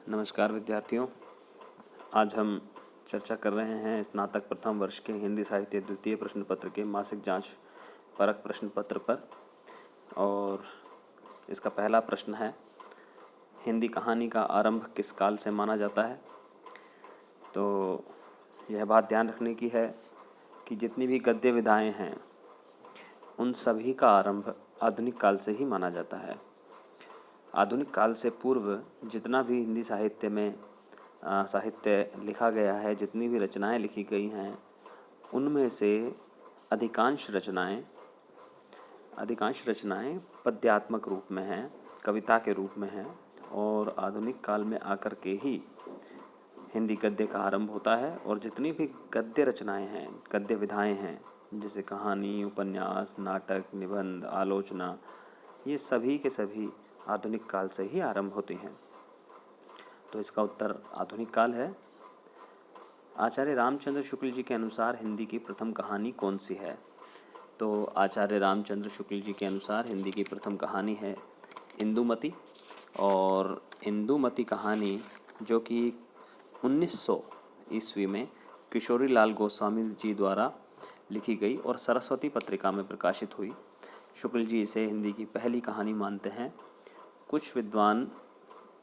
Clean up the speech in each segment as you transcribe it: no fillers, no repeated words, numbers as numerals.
नमस्कार विद्यार्थियों। आज हम चर्चा कर रहे हैं स्नातक प्रथम वर्ष के हिंदी साहित्य द्वितीय प्रश्न पत्र के मासिक जांच परक प्रश्न पत्र पर। और इसका पहला प्रश्न है, हिंदी कहानी का आरंभ किस काल से माना जाता है। तो यह बात ध्यान रखने की है कि जितनी भी गद्य विधाएं हैं उन सभी का आरंभ आधुनिक काल से ही माना जाता है। आधुनिक काल से पूर्व जितना भी हिंदी साहित्य में साहित्य लिखा गया है, जितनी भी रचनाएं लिखी गई हैं, उनमें से अधिकांश रचनाएं पद्यात्मक रूप में हैं, कविता के रूप में हैं। और आधुनिक काल में आकर के ही हिंदी गद्य का आरंभ होता है। और जितनी भी गद्य रचनाएं हैं, गद्य विधाएं हैं, जैसे कहानी, उपन्यास, नाटक, निबंध, आलोचना, ये सभी के सभी आधुनिक काल से ही आरंभ होती हैं। तो इसका उत्तर आधुनिक काल है। आचार्य रामचंद्र शुक्ल जी के अनुसार हिंदी की प्रथम कहानी कौन सी है। तो आचार्य रामचंद्र शुक्ल जी के अनुसार हिंदी की प्रथम कहानी है इंदुमती। और इंदुमती कहानी जो कि 1900 ईस्वी में किशोरी लाल गोस्वामी जी द्वारा लिखी गई और सरस्वती पत्रिका में प्रकाशित हुई। शुक्ल जी इसे हिंदी की पहली कहानी मानते हैं। कुछ विद्वान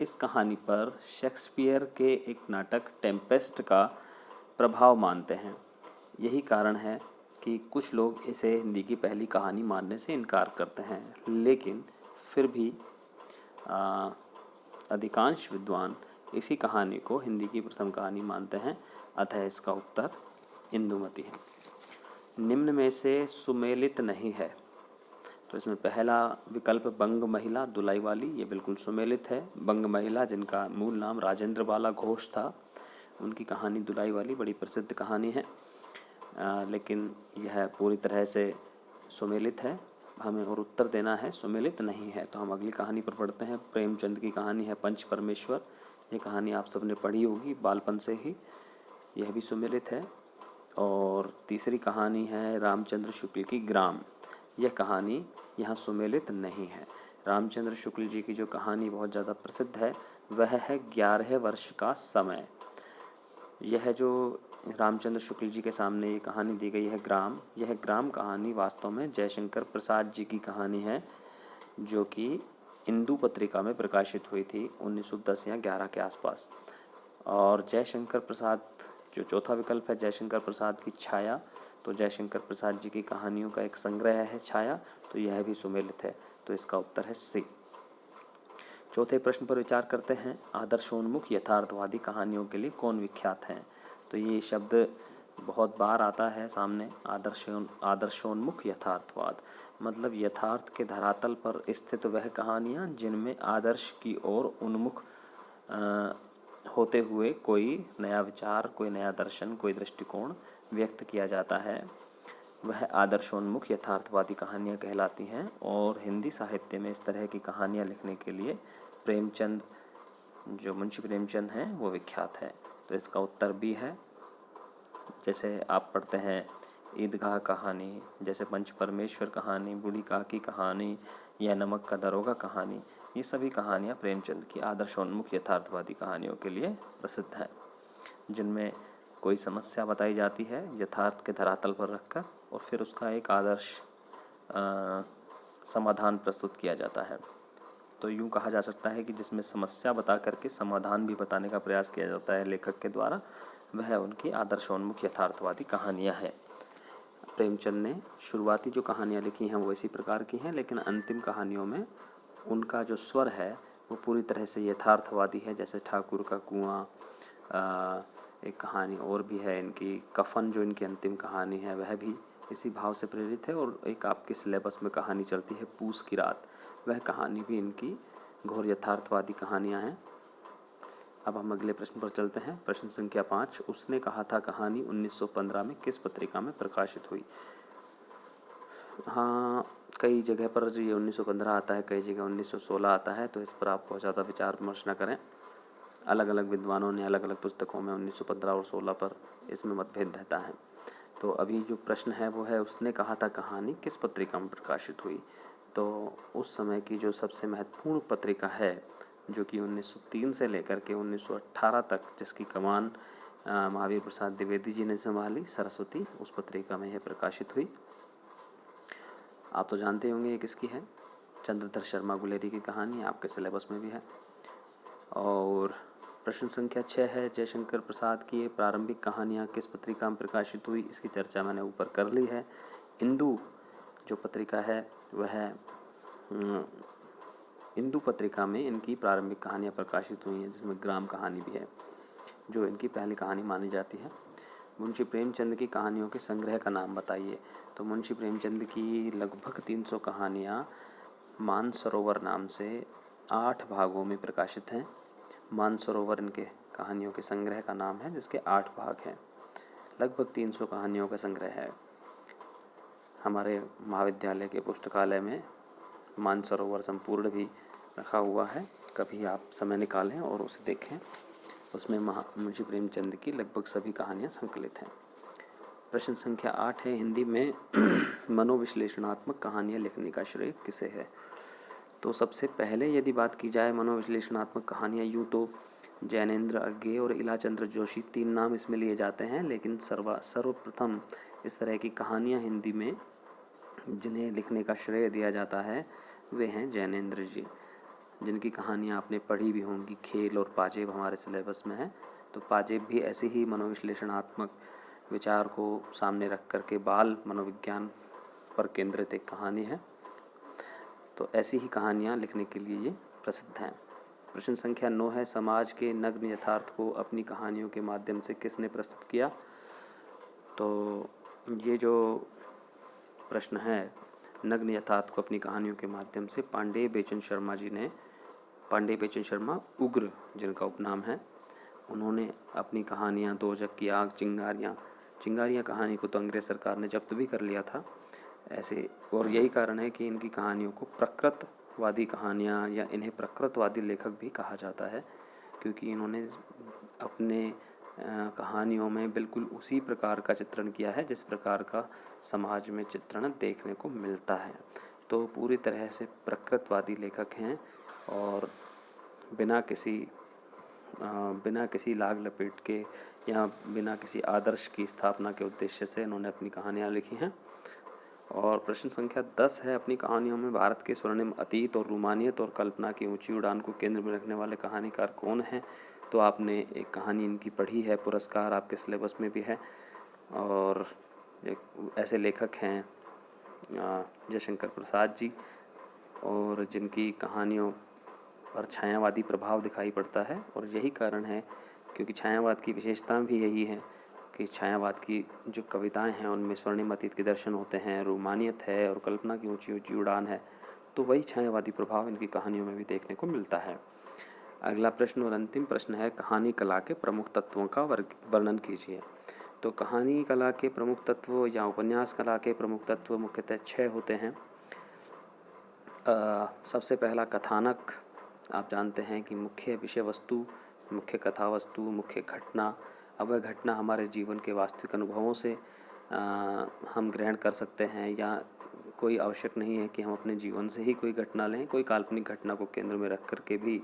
इस कहानी पर शेक्सपियर के एक नाटक टेम्पेस्ट का प्रभाव मानते हैं। यही कारण है कि कुछ लोग इसे हिंदी की पहली कहानी मानने से इनकार करते हैं, लेकिन फिर भी अधिकांश विद्वान इसी कहानी को हिंदी की प्रथम कहानी मानते हैं। अतः इसका उत्तर इंदुमती है। निम्न में से सुमेलित नहीं है। तो इसमें पहला विकल्प बंग महिला दुलाई वाली, ये बिल्कुल सुमेलित है। बंग महिला, जिनका मूल नाम राजेंद्र बाला घोष था, उनकी कहानी दुलाई वाली बड़ी प्रसिद्ध कहानी है, लेकिन यह पूरी तरह से सुमेलित है। हमें और उत्तर देना है सुमेलित नहीं है। तो हम अगली कहानी पर पढ़ते हैं। प्रेमचंद की कहानी है पंच परमेश्वर। ये कहानी आप सबने पढ़ी होगी बालपन से ही, यह भी सुमेलित है। और तीसरी कहानी है रामचंद्र शुक्ल की ग्राम। यह कहानी यहाँ सुमेलित नहीं है। रामचंद्र शुक्ल जी की जो कहानी बहुत ज़्यादा प्रसिद्ध है वह है 11 वर्ष का समय। यह जो रामचंद्र शुक्ल जी के सामने ये कहानी दी गई है ग्राम, यह ग्राम कहानी वास्तव में जयशंकर प्रसाद जी की कहानी है, जो कि इंदु पत्रिका में प्रकाशित हुई थी 1910 या 11 के आसपास। और जयशंकर प्रसाद, जो चौथा विकल्प है जयशंकर प्रसाद की छाया, तो जयशंकर प्रसाद जी की कहानियों का एक संग्रह है छाया, तो यह भी सुमेलित है। तो इसका उत्तर है सी। चौथे प्रश्न पर विचार करते हैं। आदर्शोन्मुख यथार्थवादी कहानियों के लिए कौन विख्यात हैं। तो ये शब्द बहुत बार आता है सामने, आदर्शोन्मुख यथार्थवाद, मतलब यथार्थ के धरातल पर स्थित वह कहानियाँ जिनमें आदर्श की ओर उन्मुख होते हुए कोई नया विचार, कोई नया दर्शन, कोई दृष्टिकोण व्यक्त किया जाता है, वह आदर्शोन्मुख यथार्थवादी कहानियाँ कहलाती हैं। और हिंदी साहित्य में इस तरह की कहानियाँ लिखने के लिए प्रेमचंद, जो मुंशी प्रेमचंद हैं, वो विख्यात है। तो इसका उत्तर भी है। जैसे आप पढ़ते हैं ईदगाह कहानी, जैसे पंच परमेश्वर कहानी, बूढ़ी काकी कहानी या नमक का दरोगा कहानी, ये सभी कहानियाँ प्रेमचंद की आदर्शोन्मुख यथार्थवादी कहानियों के लिए प्रसिद्ध हैं, जिनमें कोई समस्या बताई जाती है यथार्थ के धरातल पर रखकर, और फिर उसका एक आदर्श समाधान प्रस्तुत किया जाता है। तो यूँ कहा जा सकता है कि जिसमें समस्या बता करके समाधान भी बताने का प्रयास किया जाता है लेखक के द्वारा, वह उनकी आदर्शोन्मुख यथार्थवादी कहानियाँ हैं। प्रेमचंद ने शुरुआती जो कहानियाँ लिखी हैं वो इसी प्रकार की हैं, लेकिन अंतिम कहानियों में उनका जो स्वर है वो पूरी तरह से यथार्थवादी है। जैसे ठाकुर का कुआं, एक कहानी और भी है इनकी कफन, जो इनकी अंतिम कहानी है, वह भी इसी भाव से प्रेरित है। और एक आपके सिलेबस में कहानी चलती है पूस की रात, वह कहानी भी इनकी घोर यथार्थवादी कहानियाँ हैं। अब हम अगले प्रश्न पर चलते हैं। प्रश्न संख्या 5। उसने कहा था कहानी 1915 में किस पत्रिका में प्रकाशित हुई। हाँ, कई जगह पर ये 1915 आता है, कई जगह 1916 आता है, तो इस पर आप बहुत ज़्यादा विचार विमर्श न करें। अलग अलग विद्वानों ने अलग अलग पुस्तकों में 1915 और 16 पर इसमें मतभेद रहता है। तो अभी जो प्रश्न है वो है, उसने कहा था कहानी किस पत्रिका में प्रकाशित हुई। तो उस समय की जो सबसे महत्वपूर्ण पत्रिका है जो कि 1903 से लेकर के 1918 तक जिसकी कमान महावीर प्रसाद द्विवेदी जी ने संभाली, सरस्वती, उस पत्रिका में यह प्रकाशित हुई। आप तो जानते होंगे ये किसकी है, चंद्रधर शर्मा गुलेरी की कहानी, आपके सिलेबस में भी है। और प्रश्न संख्या 6 है, जयशंकर प्रसाद की प्रारंभिक कहानियाँ किस पत्रिका में प्रकाशित हुई, इसकी चर्चा मैंने ऊपर कर ली है। इंदु जो पत्रिका है वह इंदु पत्रिका में इनकी प्रारंभिक कहानियाँ प्रकाशित हुई हैं, जिसमें ग्राम कहानी भी है, जो इनकी पहली कहानी मानी जाती है। मुंशी प्रेमचंद की कहानियों के संग्रह का नाम बताइए। तो मुंशी प्रेमचंद की लगभग 300 कहानियाँ मानसरोवर नाम से 8 भागों में प्रकाशित हैं। मानसरोवर इनके कहानियों के संग्रह का नाम है, जिसके 8 भाग हैं। लगभग 300 कहानियों का संग्रह है। हमारे महाविद्यालय के पुस्तकालय में मानसरोवर संपूर्ण भी रखा हुआ है, कभी आप समय निकालें और उसे देखें। उसमें मुंशी प्रेमचंद की लगभग सभी कहानियाँ संकलित हैं। प्रश्न संख्या 8 है, हिंदी में मनोविश्लेषणात्मक कहानियाँ लिखने का श्रेय किसे है। तो सबसे पहले यदि बात की जाए मनोविश्लेषणात्मक कहानियाँ, यूँ तो जैनेन्द्र अज्ञे और इलाचंद्र जोशी 3 नाम इसमें लिए जाते हैं, लेकिन सर्वप्रथम इस तरह की कहानियाँ हिंदी में जिन्हें लिखने का श्रेय दिया जाता है वे हैं जैनेन्द्र जी, जिनकी कहानियाँ आपने पढ़ी भी होंगी। खेल और पाजेब हमारे सिलेबस में है, तो पाजेब भी ऐसे ही मनोविश्लेषणात्मक विचार को सामने रख करके बाल मनोविज्ञान पर केंद्रित एक कहानी है। तो ऐसी ही कहानियाँ लिखने के लिए ये प्रसिद्ध हैं। प्रश्न संख्या 9 है, समाज के नग्न यथार्थ को अपनी कहानियों के माध्यम से किसने प्रस्तुत किया। तो ये जो प्रश्न है, नग्न यथार्थ को अपनी कहानियों के माध्यम से पांडेय बेचन शर्मा जी ने, पांडेय बेचन शर्मा उग्र जिनका उपनाम है, उन्होंने अपनी कहानियाँ दो जग की आग, चिंगारियाँ कहानी को तो अंग्रेज सरकार ने जब्त भी कर लिया था ऐसे, और यही कारण है कि इनकी कहानियों को प्रकृतवादी कहानियाँ या इन्हें प्रकृतवादी लेखक भी कहा जाता है, क्योंकि इन्होंने अपने कहानियों में बिल्कुल उसी प्रकार का चित्रण किया है जिस प्रकार का समाज में चित्रण देखने को मिलता है। तो पूरी तरह से प्रकृतवादी लेखक हैं और बिना किसी लाग लपेट के या बिना किसी आदर्श की स्थापना के उद्देश्य से इन्होंने अपनी कहानियाँ लिखी हैं। और प्रश्न संख्या 10 है, अपनी कहानियों में भारत के स्वर्णिम अतीत और रूमानियत और कल्पना की ऊंची उड़ान को केंद्र में रखने वाले कहानीकार कौन हैं। तो आपने एक कहानी इनकी पढ़ी है, पुरस्कार आपके सिलेबस में भी है, और एक ऐसे लेखक हैं जयशंकर प्रसाद जी, और जिनकी कहानियों पर छायावादी प्रभाव दिखाई पड़ता है। और यही कारण है क्योंकि छायावाद की विशेषता भी यही है कि छायावाद की जो कविताएं हैं उनमें स्वर्णिम अतीत के दर्शन होते हैं, रोमानियत है और कल्पना की ऊंची ऊंची उड़ान है। तो वही छायावादी प्रभाव इनकी कहानियों में भी देखने को मिलता है। अगला प्रश्न और अंतिम प्रश्न है, कहानी कला के प्रमुख तत्वों का वर्णन कीजिए। तो कहानी कला के प्रमुख तत्व या उपन्यास कला के प्रमुख तत्व मुख्यतः 6 होते हैं। सबसे पहला कथानक। आप जानते हैं कि मुख्य विषय वस्तु, मुख्य कथा वस्तु, मुख्य घटना। अब वह घटना हमारे जीवन के वास्तविक अनुभवों से हम ग्रहण कर सकते हैं, या कोई आवश्यक नहीं है कि हम अपने जीवन से ही कोई घटना लें। कोई काल्पनिक घटना को केंद्र में रख करके भी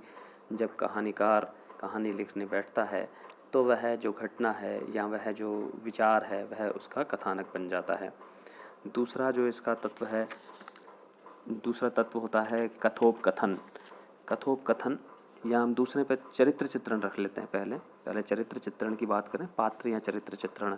जब कहानीकार कहानी लिखने बैठता है तो वह जो घटना है या वह जो विचार है वह उसका कथानक बन जाता है। दूसरा जो इसका तत्व है, दूसरा तत्व होता है कथोपकथन। कथोपकथन या हम दूसरे पर चरित्र चित्रण रख लेते हैं। पहले चरित्र चित्रण की बात करें, पात्र या चरित्र चित्रण।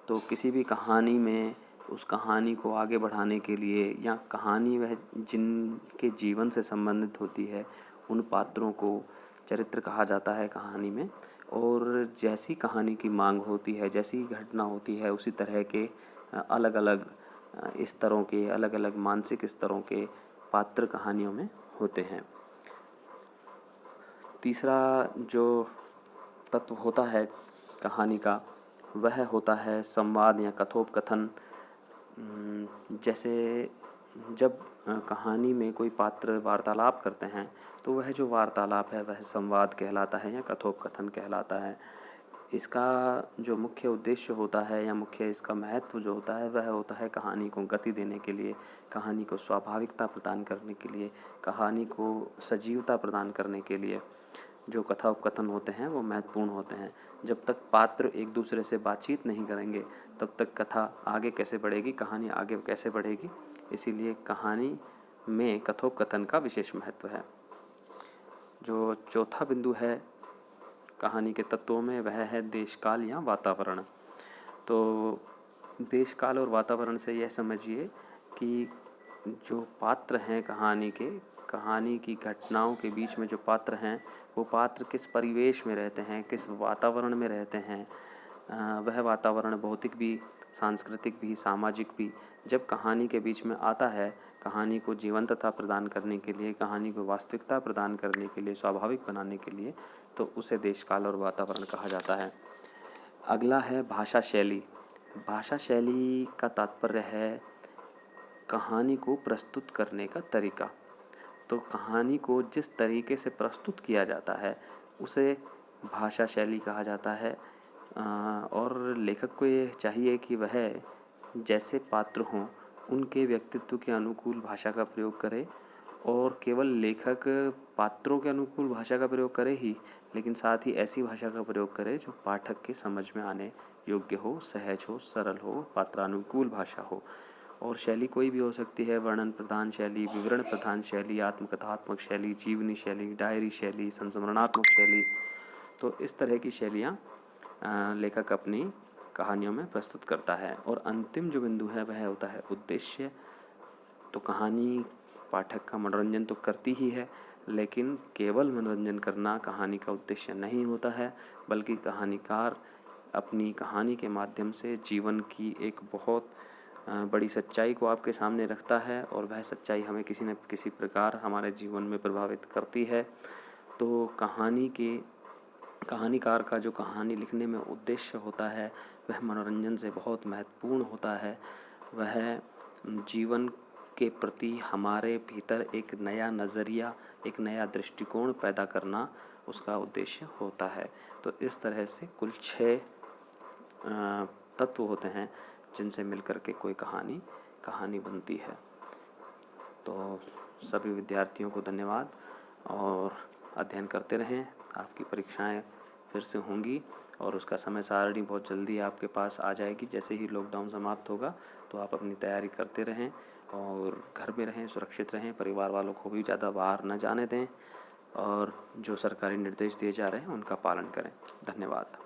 तो किसी भी कहानी में उस कहानी को आगे बढ़ाने के लिए या कहानी वह जिनके जीवन से संबंधित होती है उन पात्रों को चरित्र कहा जाता है कहानी में। और जैसी कहानी की मांग होती है, जैसी घटना होती है, उसी तरह के अलग अलग स्तरों के, अलग अलग मानसिक स्तरों के पात्र कहानियों में होते हैं। तीसरा जो तत्व होता है कहानी का वह होता है संवाद या कथोपकथन। जैसे जब कहानी में कोई पात्र वार्तालाप करते हैं तो वह जो वार्तालाप है वह संवाद कहलाता है या कथोपकथन कहलाता है। इसका जो मुख्य उद्देश्य होता है या मुख्य इसका महत्व जो होता है वह होता है कहानी को गति देने के लिए, कहानी को स्वाभाविकता प्रदान करने के लिए, कहानी को सजीवता प्रदान करने के लिए जो कथा उपकथन होते हैं वो महत्वपूर्ण होते हैं। जब तक पात्र एक दूसरे से बातचीत नहीं करेंगे तब तक कथा आगे कैसे बढ़ेगी, कहानी आगे कैसे बढ़ेगी। इसीलिए कहानी में कथोपकथन का विशेष महत्व है। जो चौथा बिंदु है कहानी के तत्वों में वह है देश काल या वातावरण। तो देश काल और वातावरण से यह समझिए कि जो पात्र हैं कहानी की घटनाओं के बीच में जो पात्र हैं वो पात्र किस परिवेश में रहते हैं, किस वातावरण में रहते हैं, वह वातावरण भौतिक भी, सांस्कृतिक भी, सामाजिक भी जब कहानी के बीच में आता है, कहानी को जीवंतता प्रदान करने के लिए, कहानी को वास्तविकता प्रदान करने के लिए, स्वाभाविक बनाने के लिए, तो उसे देश काल और वातावरण कहा जाता है। अगला है भाषा शैली। भाषा शैली का तात्पर्य है कहानी को प्रस्तुत करने का तरीका। तो कहानी को जिस तरीके से प्रस्तुत किया जाता है उसे भाषा शैली कहा जाता है। और लेखक को ये चाहिए कि वह जैसे पात्र हों उनके व्यक्तित्व के अनुकूल भाषा का प्रयोग करे, और केवल लेखक पात्रों के अनुकूल भाषा का प्रयोग करे ही, लेकिन साथ ही ऐसी भाषा का प्रयोग करे जो पाठक के समझ में आने योग्य हो, सहज हो, सरल हो, पात्रानुकूल भाषा हो। और शैली कोई भी हो सकती है, वर्णन प्रधान शैली, विवरण प्रधान शैली, आत्मकथात्मक शैली, जीवनी शैली, डायरी शैली, संस्मरणात्मक शैली। तो इस तरह की शैलियाँ लेखक अपनी कहानियों में प्रस्तुत करता है। और अंतिम जो बिंदु है वह होता है उद्देश्य। तो कहानी पाठक का मनोरंजन तो करती ही है, लेकिन केवल मनोरंजन करना कहानी का उद्देश्य नहीं होता है, बल्कि कहानीकार अपनी कहानी के माध्यम से जीवन की एक बहुत बड़ी सच्चाई को आपके सामने रखता है, और वह सच्चाई हमें किसी न किसी प्रकार हमारे जीवन में प्रभावित करती है। तो कहानीकार का जो कहानी लिखने में उद्देश्य होता है वह मनोरंजन से बहुत महत्वपूर्ण होता है। वह जीवन के प्रति हमारे भीतर एक नया नज़रिया, एक नया दृष्टिकोण पैदा करना उसका उद्देश्य होता है। तो इस तरह से कुल 6 तत्व होते हैं जिनसे मिलकर के कोई कहानी बनती है। तो सभी विद्यार्थियों को धन्यवाद, और अध्ययन करते रहें। आपकी परीक्षाएं फिर से होंगी और उसका समय सारणी बहुत जल्दी आपके पास आ जाएगी। जैसे ही लॉकडाउन समाप्त होगा तो आप अपनी तैयारी करते रहें और घर में रहें, सुरक्षित रहें, परिवार वालों को भी ज़्यादा बाहर न जाने दें, और जो सरकारी निर्देश दिए जा रहे हैं उनका पालन करें। धन्यवाद।